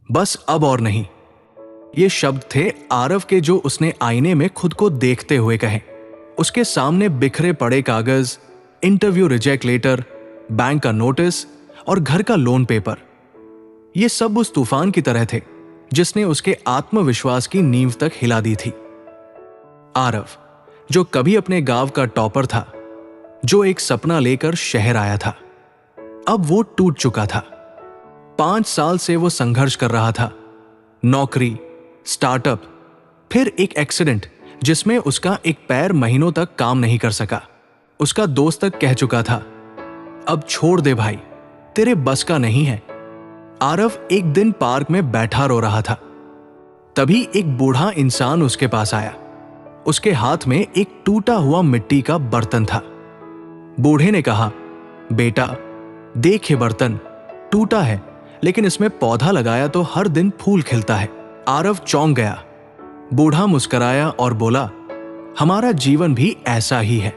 बस अब और नहीं। ये शब्द थे आरव के, जो उसने आईने में खुद को देखते हुए कहे। उसके सामने बिखरे पड़े कागज, इंटरव्यू रिजेक्ट लेटर, बैंक का नोटिस और घर का लोन पेपर, ये सब उस तूफान की तरह थे जिसने उसके आत्मविश्वास की नींव तक हिला दी थी। आरव, जो कभी अपने गांव का टॉपर था, जो एक सपना लेकर शहर आया था, अब वो टूट चुका था। 5 साल से वो संघर्ष कर रहा था। नौकरी, स्टार्टअप, फिर एक एक्सीडेंट जिसमें उसका एक पैर महीनों तक काम नहीं कर सका। उसका दोस्त तक कह चुका था, अब छोड़ दे भाई, तेरे बस का नहीं है। आरव एक दिन पार्क में बैठा रो रहा था। तभी एक बूढ़ा इंसान उसके पास आया। उसके हाथ में एक टूटा हुआ मिट्टी का बर्तन था। बूढ़े ने कहा, बेटा देख, ये बर्तन टूटा है, लेकिन इसमें पौधा लगाया तो हर दिन फूल खिलता है। आरव चौंक गया। बूढ़ा मुस्कुराया और बोला, हमारा जीवन भी ऐसा ही है।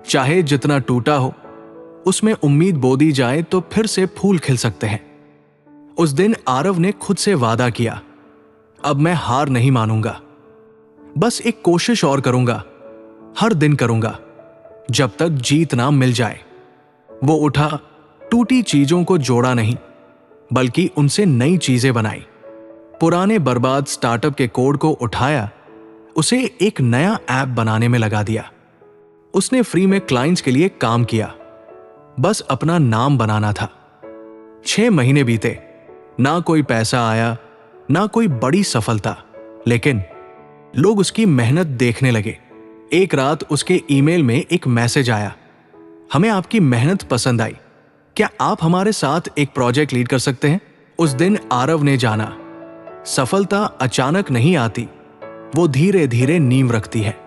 चाहे जितना टूटा हो, उसमें उम्मीद बो दी जाए तो फिर से फूल खिल सकते हैं। उस दिन आरव ने खुद से वादा किया, अब मैं हार नहीं मानूंगा, बस एक कोशिश और करूंगा, हर दिन करूंगा, जब तक जीत ना मिल जाए। वो उठा, टूटी चीजों को जोड़ा नहीं, बल्कि उनसे नई चीजें बनाई। पुराने बर्बाद स्टार्टअप के कोड को उठाया, उसे एक नया ऐप बनाने में लगा दिया। उसने फ्री में क्लाइंट्स के लिए काम किया, बस अपना नाम बनाना था। 6 महीने बीते, ना कोई पैसा आया, ना कोई बड़ी सफलता, लेकिन लोग उसकी मेहनत देखने लगे। एक रात उसके ईमेल में एक मैसेज आया, हमें आपकी मेहनत पसंद आई, क्या आप हमारे साथ एक प्रोजेक्ट लीड कर सकते हैं? उस दिन आरव ने जाना, सफलता अचानक नहीं आती, वो धीरे धीरे नींव रखती है।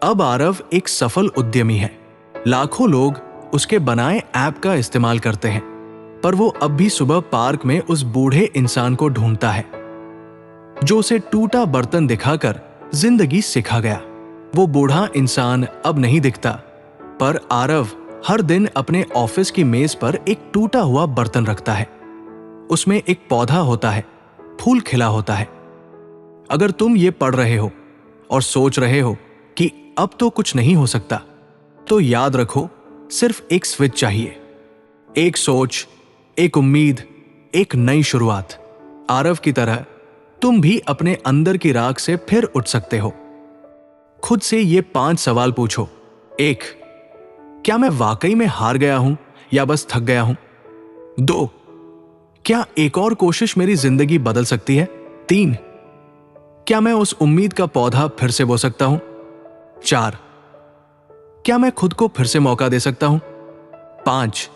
अब आरव एक सफल उद्यमी है। लाखों लोग उसके बनाए ऐप का इस्तेमाल करते हैं, पर वो अब भी सुबह पार्क में उस बूढ़े इंसान को ढूंढता है जो उसे टूटा बर्तन दिखाकर जिंदगी सिखा गया। वो बूढ़ा इंसान अब नहीं दिखता, पर आरव हर दिन अपने ऑफिस की मेज पर एक टूटा हुआ बर्तन रखता है। उसमें एक पौधा होता है, फूल खिला होता है। अगर तुम ये पढ़ रहे हो और सोच रहे हो कि अब तो कुछ नहीं हो सकता, तो याद रखो, सिर्फ एक स्विच चाहिए, एक सोच, एक उम्मीद, एक नई शुरुआत। आरव की तरह तुम भी अपने अंदर की राख से फिर उठ सकते हो। खुद से ये 5 सवाल पूछो। 1, क्या मैं वाकई में हार गया हूं या बस थक गया हूं? 2, क्या एक और कोशिश मेरी जिंदगी बदल सकती है? 3, क्या मैं उस उम्मीद का पौधा फिर से बो सकता हूं? 4, क्या मैं खुद को फिर से मौका दे सकता हूं? 5,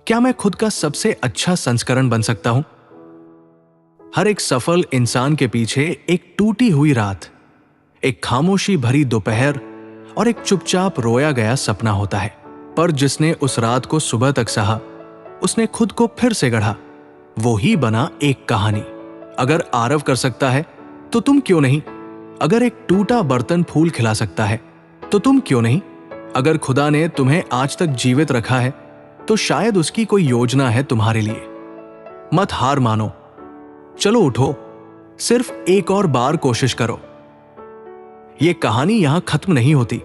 क्या मैं खुद का सबसे अच्छा संस्करण बन सकता हूं? हर एक सफल इंसान के पीछे एक टूटी हुई रात, एक खामोशी भरी दोपहर और एक चुपचाप रोया गया सपना होता है। पर जिसने उस रात को सुबह तक सहा, उसने खुद को फिर से गढ़ा, वो ही बना एक कहानी। अगर आरव कर सकता है तो तुम क्यों नहीं? अगर एक टूटा बर्तन फूल खिला सकता है तो तुम क्यों नहीं? अगर खुदा ने तुम्हें आज तक जीवित रखा है तो शायद उसकी कोई योजना है तुम्हारे लिए। मत हार मानो, चलो उठो, सिर्फ एक और बार कोशिश करो। यह कहानी यहां खत्म नहीं होती,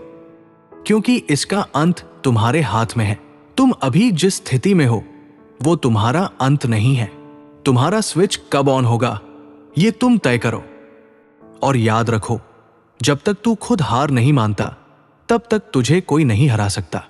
क्योंकि इसका अंत तुम्हारे हाथ में है। तुम अभी जिस स्थिति में हो, वो तुम्हारा अंत नहीं है। तुम्हारा स्विच कब ऑन होगा, ये तुम तय करो। और याद रखो, जब तक तू खुद हार नहीं मानता, तब तक तुझे कोई नहीं हरा सकता।